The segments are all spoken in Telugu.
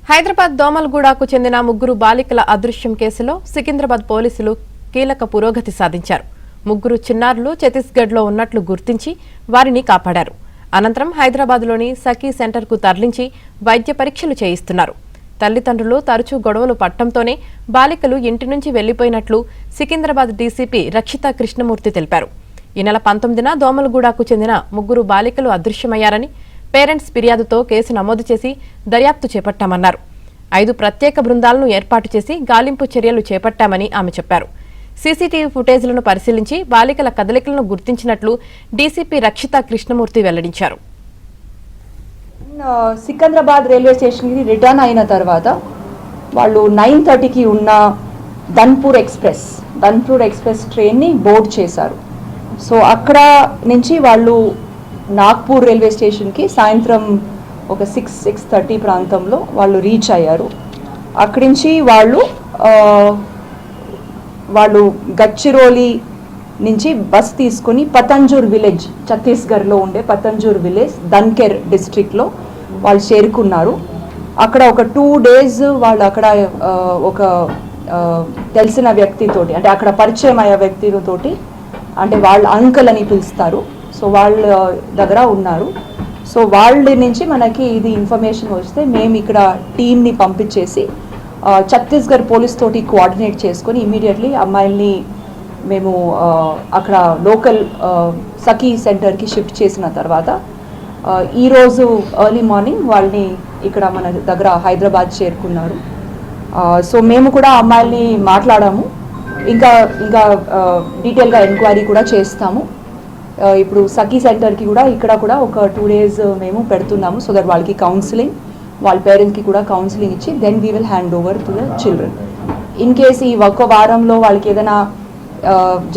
హైదరాబాద్ దోమల్గూడకు చెందిన ముగ్గురు బాలికల అదృశ్యం కేసులో సికింద్రాబాద్ పోలీసులు కీలక పురోగతి సాధించారు. ముగ్గురు చిన్నారులు ఛత్తీస్గఢ్లో ఉన్నట్లు గుర్తించి వారిని కాపాడారు. అనంతరం హైదరాబాద్లోని సఖీ సెంటర్కు తరలించి వైద్య పరీక్షలు చేయిస్తున్నారు. తల్లిదండ్రులు తరచూ గొడవలు పట్టడంతోనే బాలికలు ఇంటి నుంచి వెళ్లిపోయినట్లు సికింద్రాబాద్ డీసీపీ రక్షిత కృష్ణమూర్తి తెలిపారు. ఈ నెల 19న దోమల్గూడకు చెందిన ముగ్గురు బాలికలు అదృశ్యమయ్యారని, పేరెంట్స్ ఫిర్యాదుతో కేసు నమోదు చేసి దర్యాప్తు చేపట్టామన్నారు. 5 ప్రత్యేక బృందాలను ఏర్పాటు చేసి గాలింపు చర్యలు చేపట్టామని ఆమె చెప్పారు. సీసీటీవీ ఫుటేజ్లను పరిశీలించి బాలికల కదలికలను గుర్తించినట్లు డీసీపీ రక్షిత కృష్ణమూర్తి వెల్లడించారు. సికింద్రాబాద్ రైల్వే స్టేషన్కి రిటర్న్ అయిన తర్వాత వాళ్ళు 9:30కి ఉన్న ధన్పూర్ ఎక్స్ప్రెస్ ట్రైన్ని బోర్డ్ చేశారు. సో అక్కడ నుంచి వాళ్ళు నాగ్పూర్ రైల్వే స్టేషన్కి సాయంత్రం ఒక 6:30 ప్రాంతంలో వాళ్ళు రీచ్ అయ్యారు. అక్కడి నుంచి వాళ్ళు గడ్చిరోలి నుంచి బస్ తీసుకొని పతంజూర్ విలేజ్, ఛత్తీస్గఢ్లో ఉండే పతంజూర్ విలేజ్ ధన్కేర్ డిస్ట్రిక్ట్లో వాళ్ళు చేరుకున్నారు. అక్కడ ఒక 2 days వాళ్ళు అక్కడ ఒక తెలిసిన వ్యక్తితోటి, అంటే అక్కడ పరిచయం అయ్యే వ్యక్తితోటి, అంటే వాళ్ళ అంకుల్ అని పిలుస్తారు, సో వాళ్ళ దగ్గర ఉన్నారు. సో వాళ్ళ నుంచి మనకి ఇది ఇన్ఫర్మేషన్ వస్తే మేము ఇక్కడ టీమ్ని పంపించేసి ఛత్తీస్గఢ్ పోలీస్ తోటి కోఆర్డినేట్ చేసుకొని ఇమీడియట్లీ అమ్మాయిల్ని మేము అక్కడ లోకల్ సఖీ సెంటర్కి షిఫ్ట్ చేసిన తర్వాత ఈరోజు ఎర్లీ మార్నింగ్ వాళ్ళని ఇక్కడ మన దగ్గర హైదరాబాద్ చేరుకున్నారు. సో మేము కూడా అమ్మాయిల్ని మాట్లాడాము, ఇంకా డీటెయిల్గా ఎంక్వైరీ కూడా చేస్తాము. ఇప్పుడు సఖీ సెంటర్కి కూడా ఇక్కడ కూడా ఒక 2 days మేము పెడుతున్నాము, సో దట్ వాళ్ళకి కౌన్సిలింగ్, వాళ్ళ పేరెంట్స్కి కూడా కౌన్సిలింగ్ ఇచ్చి then we will hand over to the children. In case ఈ ఒక్క వారంలో వాళ్ళకి ఏదైనా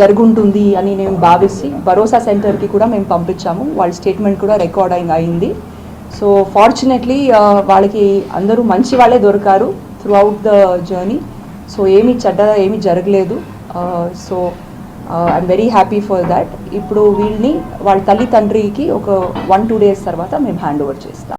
జరుగుంటుంది అని మేము భావిస్తే భరోసా సెంటర్కి కూడా మేము పంపించాము. వాళ్ళ స్టేట్మెంట్ కూడా రికార్డింగ్ అయింది. సో ఫార్చునేట్లీ వాళ్ళకి అందరూ మంచి వాళ్ళే దొరికారు through out the journey. So ఏమీ జరగలేదు. So I'm very happy for that. ఇప్పుడు వీళ్ళని వాళ్ళ తల్లి తండ్రికి ఒక 1-2 days తర్వాత మేము హ్యాండ్ ఓవర్ చేస్తాం.